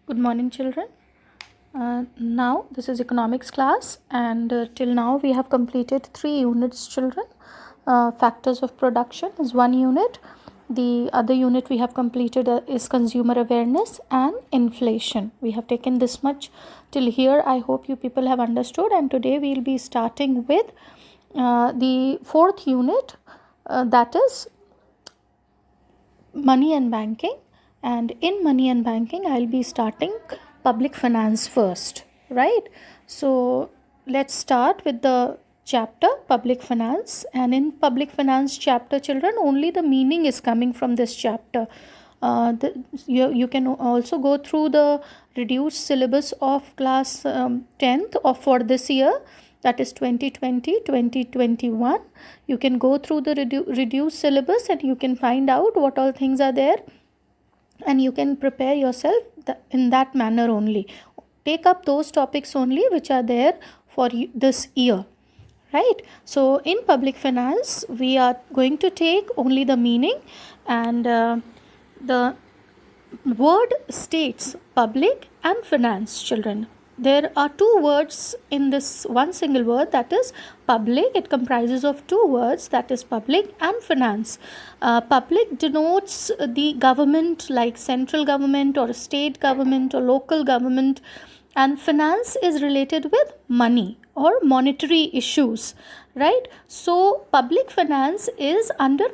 Good morning, children. Now, this is economics class, and till now we have completed 3 units, children. Factors of production is 1 unit. The other unit we have completed is consumer awareness and inflation. We have taken this much till here. I hope you people have understood, and today we will be starting with the 4th unit, that is money and banking. And in money and banking I'll be starting public finance first, right? So let's start with the chapter public finance. And in public finance chapter, children, only the meaning is coming from this chapter. You can also go through the reduced syllabus of class 10th of for this year, that is 2020-2021. You can go through the reduced syllabus and you can find out what all things are there, and you can prepare yourself in that manner only. Take up those topics only which are there for this year, right? So in public finance we are going to take only the meaning, and the word states public and finance, children. There are 2 words in this one single word, that is public. It comprises of 2 words, that is public and finance. Public denotes the government, like central government or state government or local government, and finance is related with money or monetary issues, right? So public finance is under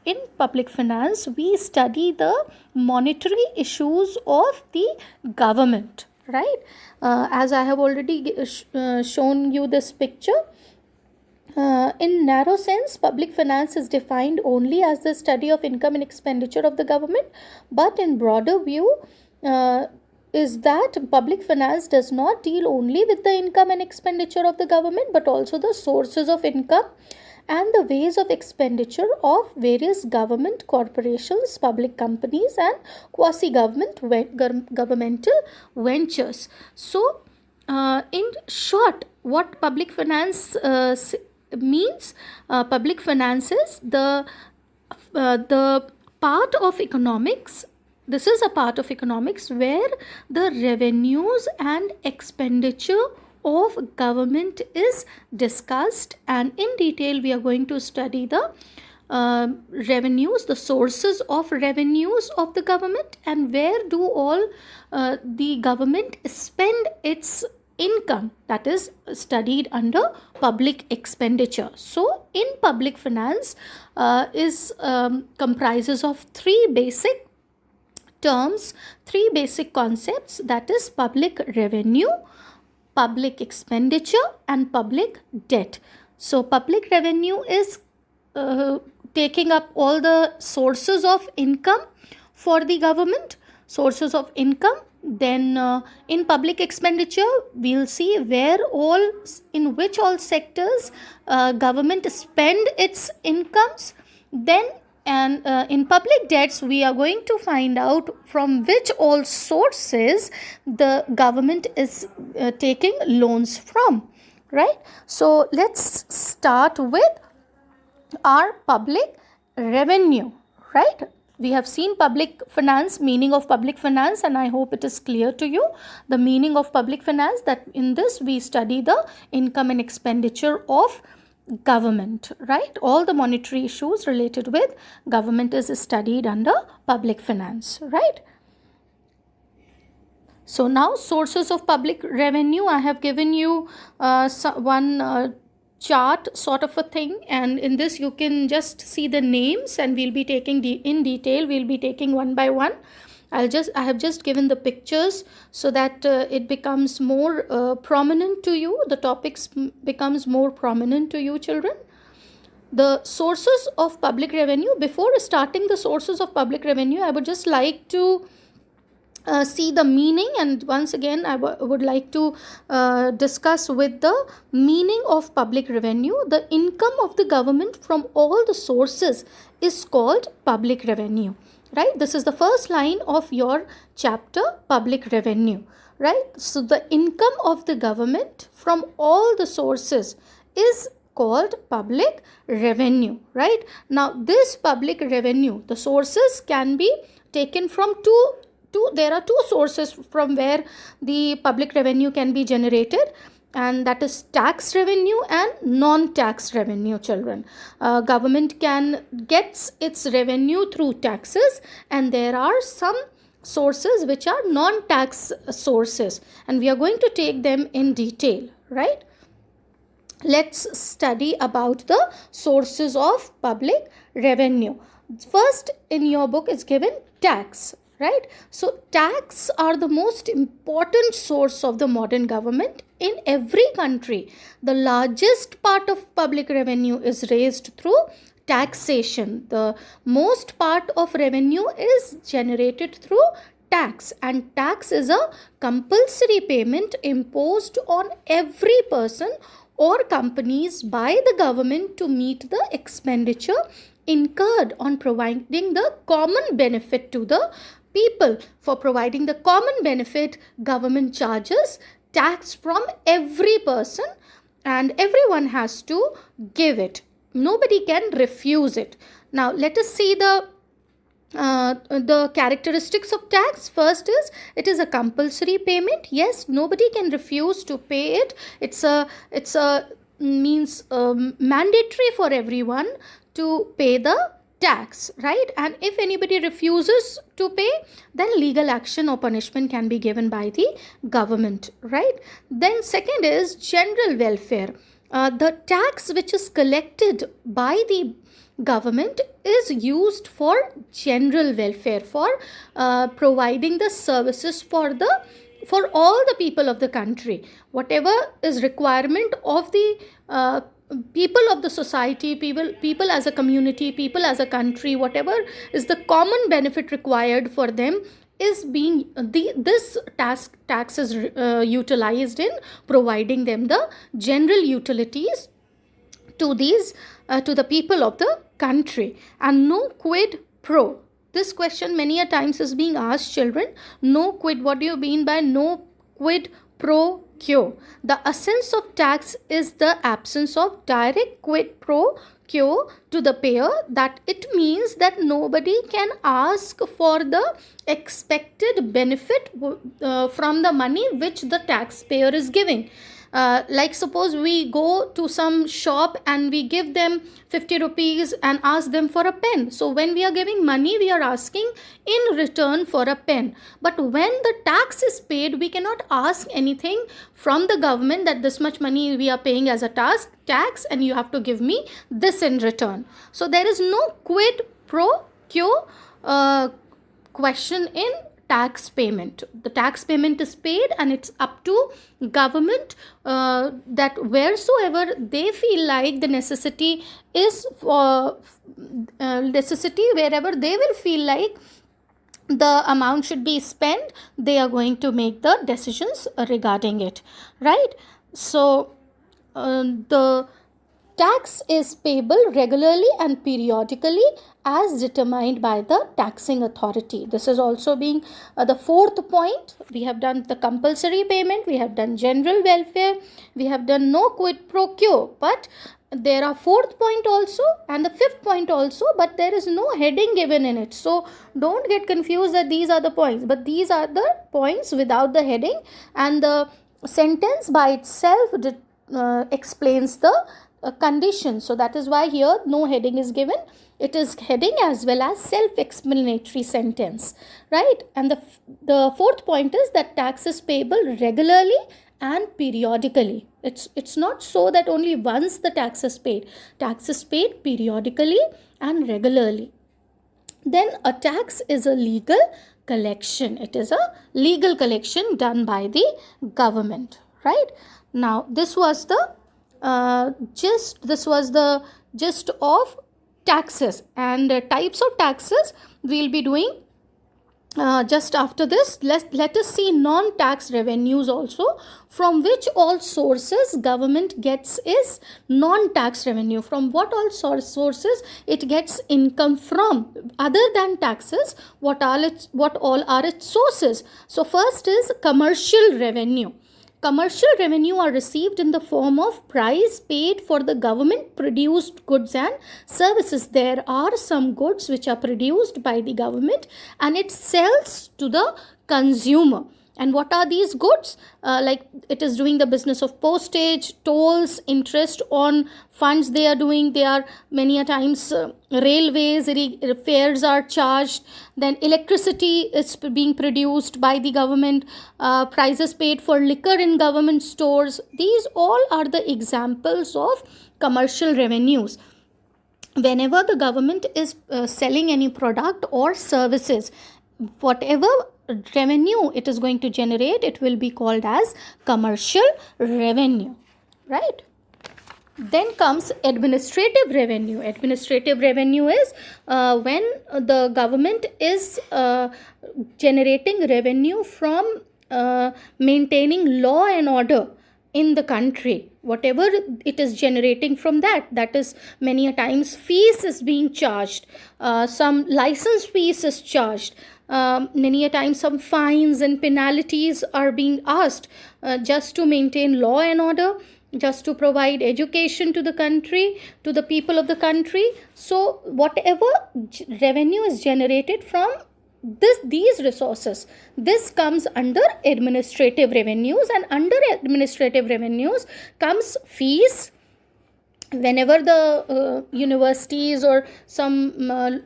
in public finance we study the monetary issues of the government, right? As I have already shown you this picture, in narrow sense, public finance is defined only as the study of income and expenditure of the government, but in broader view is that public finance does not deal only with the income and expenditure of the government, but also the sources of income and the ways of expenditure of various government corporations, public companies, and quasi-governmental ventures. So, in short, what public finance means? Public finance is the part of economics. This is a part of economics where the revenues and expenditure of government is discussed, and in detail we are going to study the revenues, the sources of revenues of the government, and where do all the government spend its income. That is studied under public expenditure. So in public finance is comprises of 3 basic terms, 3 basic concepts, that is public revenue, public expenditure, and public debt. So public revenue is taking up all the sources of income for the government, sources of income. Then in public expenditure we'll see where all, in which all sectors government spend its incomes. Then in public debts we are going to find out from which all sources the government is taking loans from, right? So let's start with our public revenue, right? We have seen public finance, meaning of public finance, and I hope it is clear to you the meaning of public finance, that in this we study the income and expenditure of government, right? All the monetary issues related with government is studied under public finance, right? So now sources of public revenue, I have given you one chart sort of a thing, and in this you can just see the names, and we'll be taking in detail, we'll be taking one by one. I have just given the pictures so that it becomes more prominent to you, the topics becomes more prominent to you, children. The sources of public revenue. Before starting the sources of public revenue, I would just like to see the meaning, and once again I would like to discuss with the meaning of public revenue. The income of the government from all the sources is called public revenue, right? This is the first line of your chapter, public revenue, right? So the income of the government from all the sources is called public revenue, right? Now this public revenue, the sources can be taken from two there are two sources from where the public revenue can be generated, and that is tax revenue and non-tax revenue, children. Government can gets its revenue through taxes, and there are some sources which are non-tax sources, and we are going to take them in detail, right? Let's study about the sources of public revenue. First, in your book is given tax, right? So tax are the most important source of the modern government in every country. The largest part of public revenue is raised through taxation. The most part of revenue is generated through tax, and tax is a compulsory payment imposed on every person or companies by the government to meet the expenditure incurred on providing the common benefit to the people. For providing the common benefit, government charges tax from every person, and everyone has to give it. Nobody can refuse it. Now let us see the characteristics of tax. First is, it is a compulsory payment. Yes, nobody can refuse to pay it. It's a means mandatory for everyone to pay the tax, right? And if anybody refuses to pay, then legal action or punishment can be given by the government, right? Then second is general welfare. The tax which is collected by the government is used for general welfare, for providing the services for all the people of the country. Whatever is requirement of the people of the society, people as a community, people as a country, whatever is the common benefit required for them is being this tax is utilized in providing them the general utilities to these to the people of the country. And no quid pro. This question many a times is being asked, children. No quid, what do you mean by no quid pro quo? The essence of tax is the absence of direct quid pro quo to the payer. That it means that nobody can ask for the expected benefit from the money which the taxpayer is giving. Like suppose we go to some shop and we give them 50 rupees and ask them for a pen. So when we are giving money, we are asking in return for a pen. But when the tax is paid, we cannot ask anything from the government that this much money we are paying as a tax and you have to give me this in return. So there is no quid pro quo question in tax payment. The tax payment is paid, and it's up to government that wheresoever they feel like the necessity is for necessity, wherever they will feel like the amount should be spent, they are going to make the decisions regarding it, right? So the tax is payable regularly and periodically as determined by the taxing authority. This is also being the fourth point. We have done the compulsory payment, we have done general welfare, we have done no quid pro quo, but there are fourth point also and the fifth point also, but there is no heading given in it. So don't get confused that these are the points, but these are the points without the heading, and the sentence by itself explains the condition. So that is why here no heading is given. It is heading as well as self-explanatory sentence, right? And the fourth point is that tax is payable regularly and periodically. It's not so that only once the tax is paid. Tax is paid periodically and regularly. Then a tax is a legal collection. It is a legal collection done by the government, right? Now this was the gist of taxes, and types of taxes we'll be doing just after this. Let us see non-tax revenues also, from which all sources government gets is non-tax revenue. From what all sources it gets income from other than taxes, what all are its sources. So first is commercial revenue. Commercial revenue are received in the form of price paid for the government produced goods and services. There are some goods which are produced by the government and it sells to the consumer. And what are these goods? Like it is doing the business of postage, tolls, interest on funds they are doing. They are many a times railways, fares are charged. Then electricity is being produced by the government. Prices paid for liquor in government stores. These all are the examples of commercial revenues. Whenever the government is selling any product or services, whatever revenue it is going to generate, it will be called as commercial revenue, right? Then comes administrative revenue. Administrative revenue is when the government is generating revenue from maintaining law and order in the country. Whatever it is generating from that is many a times fees is being charged, some license fees is charged, many a time some fines and penalties are being asked just to maintain law and order, just to provide education to the country, to the people of the country. So whatever revenue is generated from these resources, this comes under administrative revenues, and under administrative revenues comes fees. Whenever the universities or some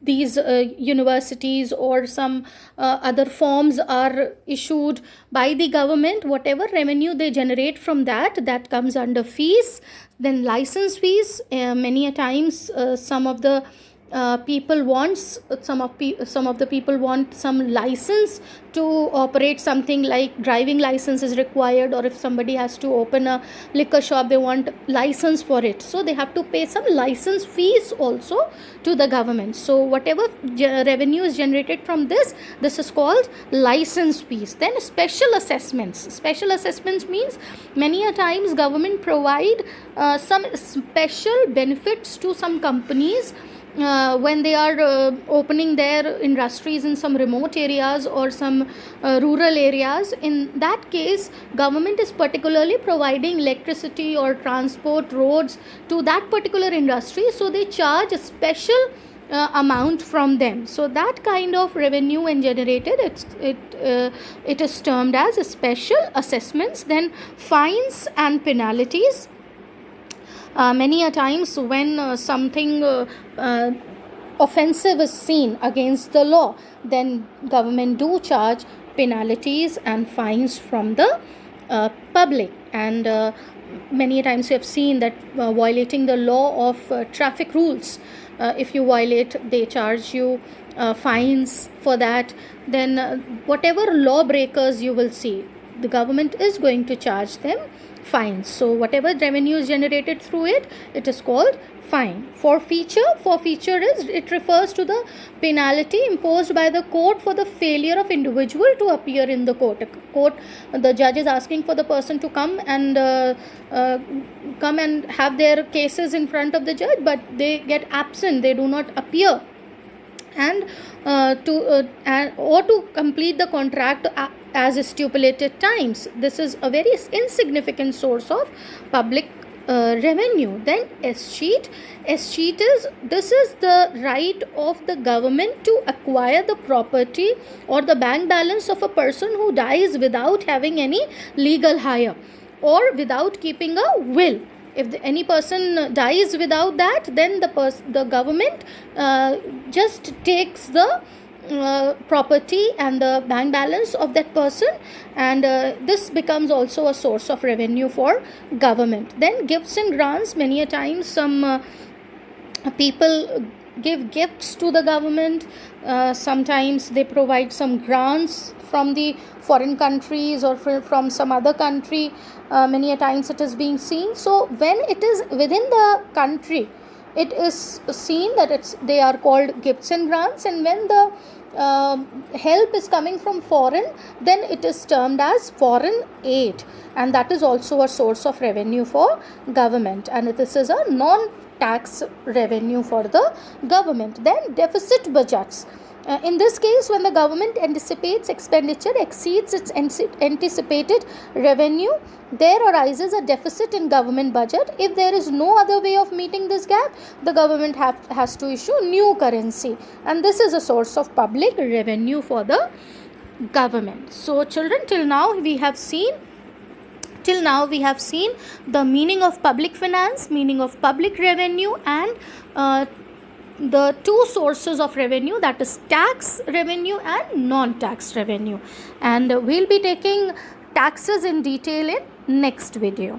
these universities or some other forms are issued by the government, whatever revenue they generate from that comes under fees. Then license fees, many a times some of the people wants some of the people want some license to operate something, like driving license is required, or if somebody has to open a liquor shop, they want license for it, so they have to pay some license fees also to the government. So whatever revenue is generated from this is called license fees. Then special assessments means many a times government provide some special benefits to some companies when they are opening their industries in some remote areas or some rural areas. In that case, government is particularly providing electricity or transport, roads to that particular industry, so they charge a special amount from them. So that kind of revenue when generated, it is termed as special assessments. Then fines and penalties. Many a times when something offensive is seen against the law, then government do charge penalties and fines from the public. And many a times you have seen that violating the law of traffic rules, if you violate, they charge you fines for that. Then whatever lawbreakers you will see, the government is going to charge them fines. So whatever revenue is generated through it is called fine. Forfeiture is, it refers to the penalty imposed by the court for the failure of individual to appear in the court. The judge is asking for the person to come and have their cases in front of the judge, but they get absent, they do not appear, and to complete the contract as stipulated times. This is a very insignificant source of public revenue. Then escheat is, this is the right of the government to acquire the property or the bank balance of a person who dies without having any legal hire or without keeping a will. If any person dies without that, then the government just takes the property and the bank balance of that person, and this becomes also a source of revenue for government. Then gifts and grants. Many a times some people give gifts to the government. Sometimes they provide some grants from the foreign countries or from some other country. Many a times it is being seen. So when it is within the country, it is seen that they are called gifts and grants, and when the help is coming from foreign, then it is termed as foreign aid, and that is also a source of revenue for government, and this is a non-tax revenue for the government. Then deficit budgets. In this case, when the government anticipates expenditure exceeds its anticipated revenue, there arises a deficit in government budget. If there is no other way of meeting this gap, the government has to issue new currency, and this is a source of public revenue for the government. So children, till now we have seen the meaning of public finance, meaning of public revenue, and the two sources of revenue, that is tax revenue and non-tax revenue. And we'll be taking taxes in detail in next video.